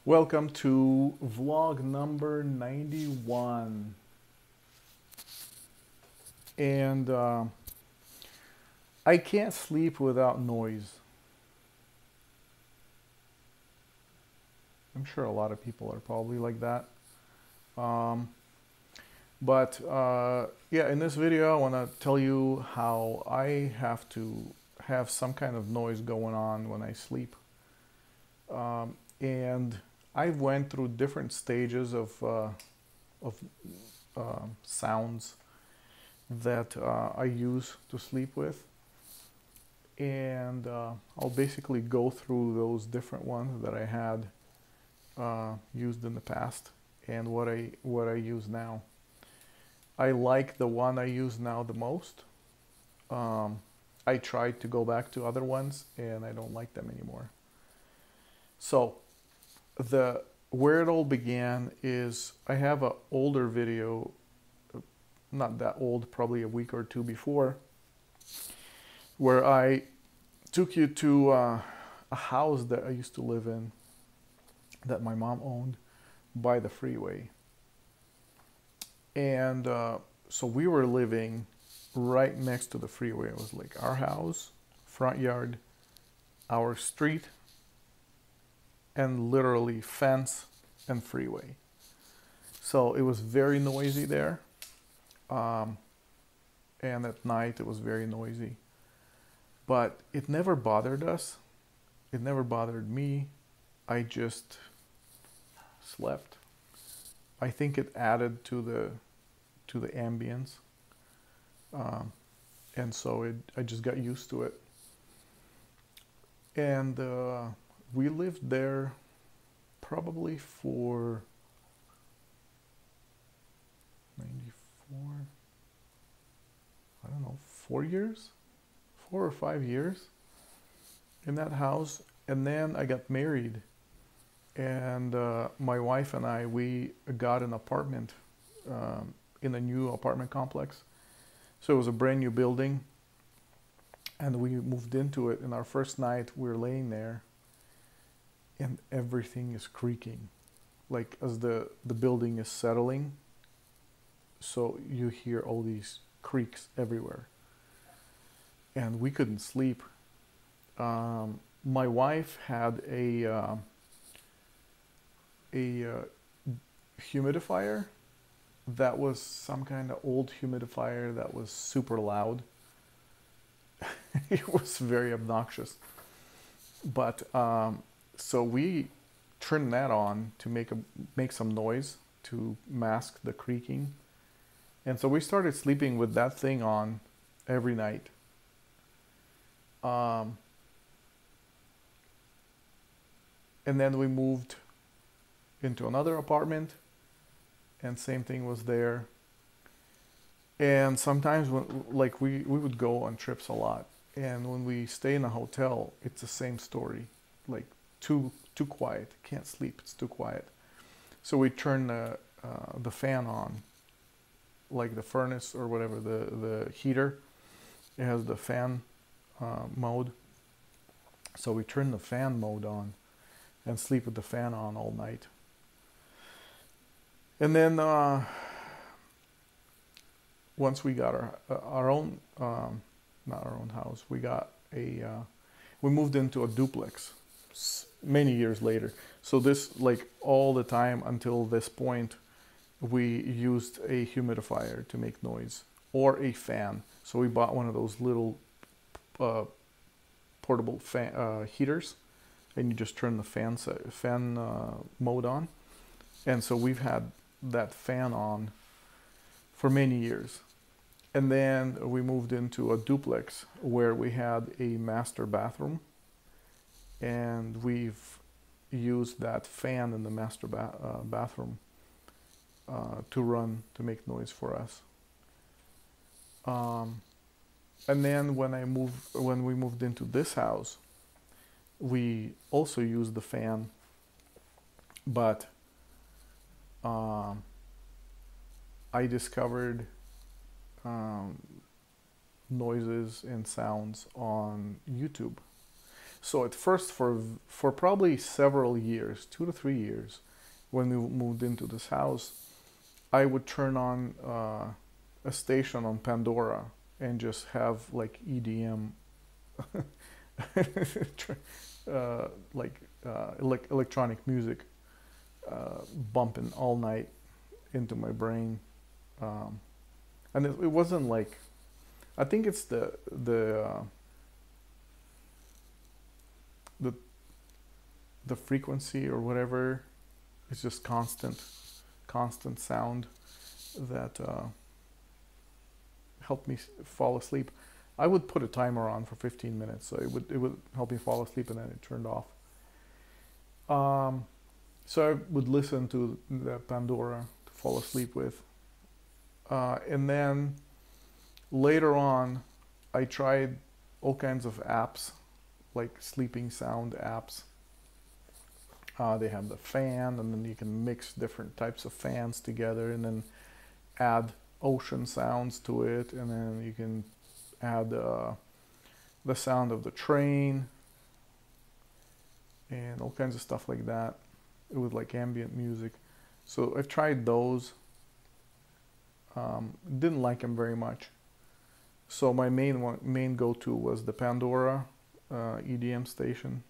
Welcome to vlog number 91. And I can't sleep without noise. I'm sure a lot of people are probably like that. Um, but yeah, in this video, I want to tell you how I have to have some kind of noise going on when I sleep. And I went through different stages of sounds that I use to sleep with. And I'll basically go through those different ones that I had used in the past and what I use now. I like the one I use now the most. I tried to go back to other ones and I don't like them anymore. So the where it all began is I have an older video, not that old, probably a week or two before, where I took you to a house that I used to live in that my mom owned by the freeway. And so we were living right next to the freeway. It was like our house, front yard, our street, and literally fence and freeway. So it was very noisy there. And at night it was very noisy. But it never bothered us. It never bothered me. I just slept. I think it added to the ambience, and so I just got used to it. And we lived there probably for 94. I don't know, 4 years, 4 or 5 years in that house, and then I got married. And my wife and we got an apartment in a new apartment complex. So it was a brand new building, and we moved into it. And our first night, we were laying there, and everything is creaking, like as the building is settling. So you hear all these creaks everywhere, and we couldn't sleep. My wife had a humidifier that was some kind of old humidifier that was super loud. It was very obnoxious. But so we turned that on to make some noise to mask the creaking. And so we started sleeping with that thing on every night. And then we moved into another apartment, and same thing was there. And sometimes like we would go on trips a lot, and when we stay in a hotel, it's the same story, like too quiet, can't sleep, it's too quiet. So we turn the fan on, like the furnace or whatever, the heater, it has the fan mode. So we turn the fan mode on and sleep with the fan on all night. And then once we got our own, not our own house, we moved into a duplex many years later. So this, like, all the time until this point, we used a humidifier to make noise, or a fan. So we bought one of those little portable fan heaters, and you just turn the fan mode on. And so we've had that fan on for many years. And then we moved into a duplex where we had a master bathroom, and we've used that fan in the master bathroom to make noise for us. And then when we moved into this house, we also used the fan, but I discovered noises and sounds on YouTube. So at first, for probably several years, 2 to 3 years, when we moved into this house, I would turn on a station on Pandora and just have like EDM, electronic music bumping all night into my brain, and it wasn't like, I think it's the the frequency or whatever. It's just constant sound that helped me fall asleep. I would put a timer on for 15 minutes, so it would help me fall asleep, and then it turned off. So I would listen to the Pandora to fall asleep with, and then later on, I tried all kinds of apps, like sleeping sound apps. They have the fan, and then you can mix different types of fans together, and then add ocean sounds to it, and then you can add the sound of the train and all kinds of stuff like that with like ambient music. So I've tried those. Didn't like them very much. So my main go-to was the Pandora EDM station.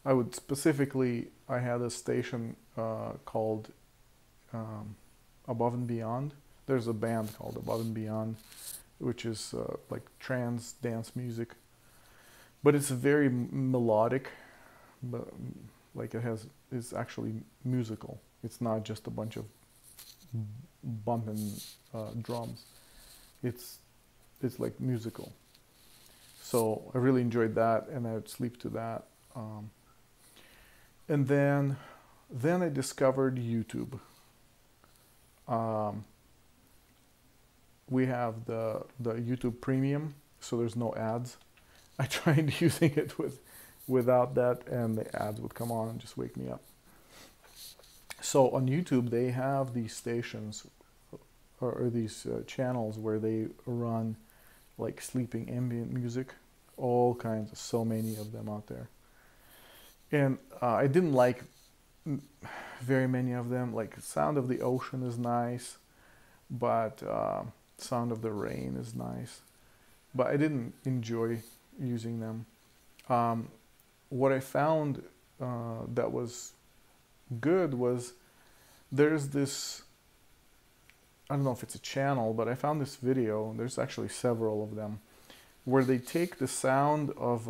I would specifically, I had a station called Above and Beyond. There's a band called Above and Beyond, which is like trance dance music, but it's very melodic, but like it's actually musical. It's not just a bunch of bumping drums. It's like musical. So I really enjoyed that, and I would sleep to that. And then I discovered YouTube. We have the YouTube Premium, so there's no ads. I tried using it without that, and the ads would come on and just wake me up. So on YouTube, they have these stations or these channels where they run like sleeping ambient music, all kinds of, so many of them out there. And I didn't like very many of them. Like sound of the ocean is nice, but sound of the rain is nice. But I didn't enjoy using them. What I found that was good was there's this, I don't know if it's a channel, but I found this video, there's actually several of them, where they take the sound of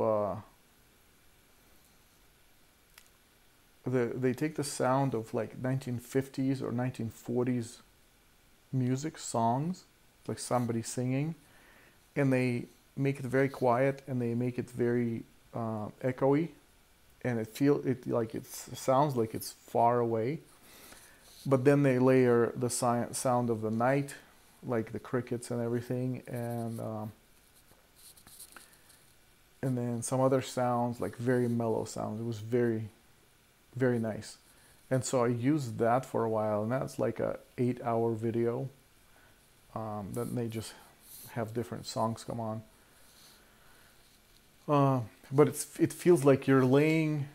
they take the sound of like 1950s or 1940s music songs, like somebody singing, and they make it very quiet, and they make it very echoey, and it sounds like it's far away. But then they layer the sound of the night, like the crickets and everything, and then some other sounds, like very mellow sounds. It was very, very nice. And so I used that for a while, and that's like a 8-hour video. Then they just have different songs come on. But it feels like you're laying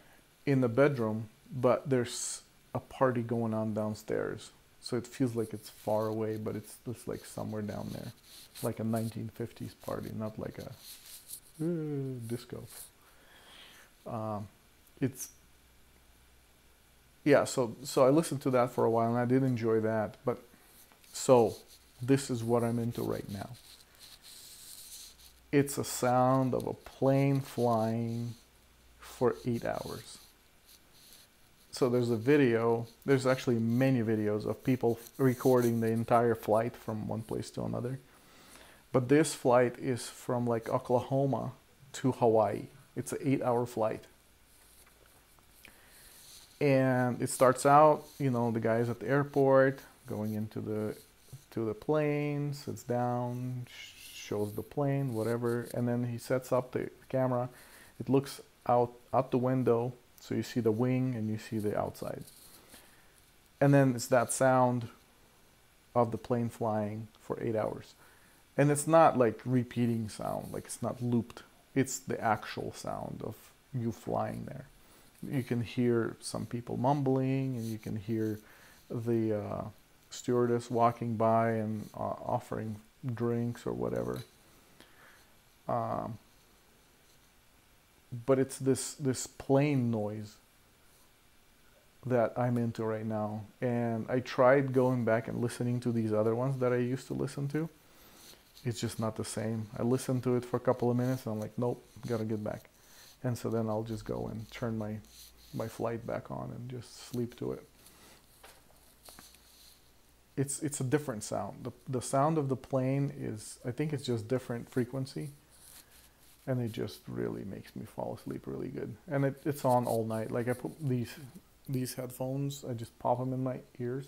in the bedroom, but there's a party going on downstairs. So it feels like it's far away, but it's like somewhere down there, like a 1950s party, not like a disco. So I listened to that for a while, and I did enjoy that. But so this is what I'm into right now. It's a sound of a plane flying for 8 hours. So there's actually many videos of people recording the entire flight from one place to another. But this flight is from like Oklahoma to Hawaii. It's an 8-hour flight. And it starts out, the guy's at the airport, going into the plane, sits down, shows the plane, whatever, and then he sets up the camera. It looks out the window, so you see the wing and you see the outside. And then it's that sound of the plane flying for 8 hours. And it's not like repeating sound, like it's not looped. It's the actual sound you flying there. You can hear some people mumbling, and you can hear the stewardess walking by and offering drinks or whatever. But it's this plane noise that I'm into right now. And I tried going back and listening to these other ones that I used to listen to. It's just not the same. I listened to it for a couple of minutes and I'm like, nope, gotta get back. And so then I'll just go and turn my flight back on and just sleep to it. It's a different sound. The sound of the plane is, I think it's just different frequency. And it just really makes me fall asleep really good. And it's on all night. Like I put these headphones, I just pop them in my ears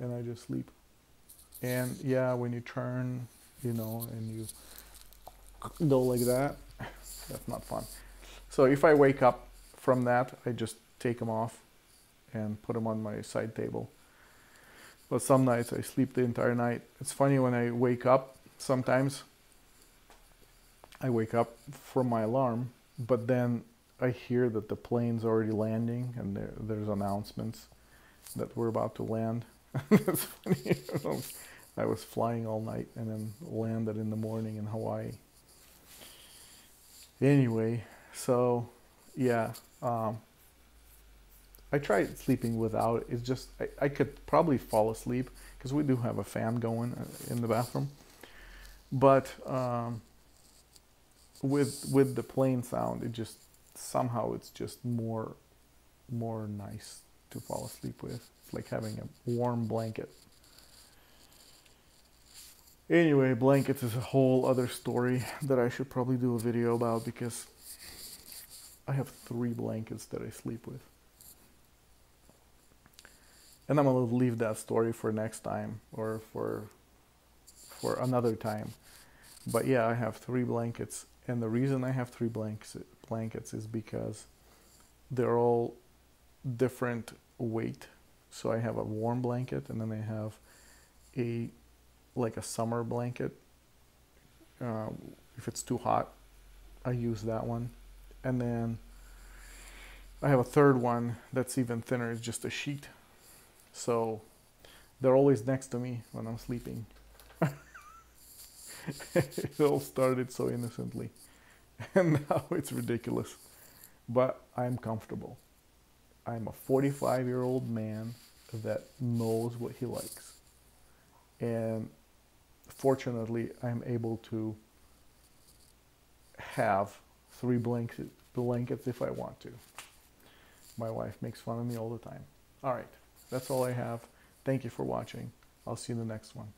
and I just sleep. And yeah, when you turn, you know, and you go like that, that's not fun. So if I wake up from that, I just take them off and put them on my side table. But some nights I sleep the entire night. It's funny when I wake up, sometimes I wake up from my alarm, but then I hear that the plane's already landing and there's announcements that we're about to land. That's funny. I was flying all night and then landed in the morning in Hawaii. Anyway, so yeah, I tried sleeping without. It's just I could probably fall asleep because we do have a fan going in the bathroom, but with the plane sound, it just somehow it's just more nice to fall asleep with. It's like having a warm blanket. Anyway, blankets is a whole other story that I should probably do a video about because I have 3 blankets that I sleep with. And I'm gonna leave that story for next time or for another time. But yeah, I have 3 blankets, and the reason I have 3 blankets is because they're all different weight. So I have a warm blanket, and then I have like a summer blanket. If it's too hot, I use that one. And then I have a third one that's even thinner. It's just a sheet. So they're always next to me when I'm sleeping. It all started so innocently. And now it's ridiculous. But I'm comfortable. I'm a 45-year-old man that knows what he likes. And fortunately, I'm able to have 3 blankets if I want to. My wife makes fun of me all the time. All right, that's all I have. Thank you for watching. I'll see you in the next one.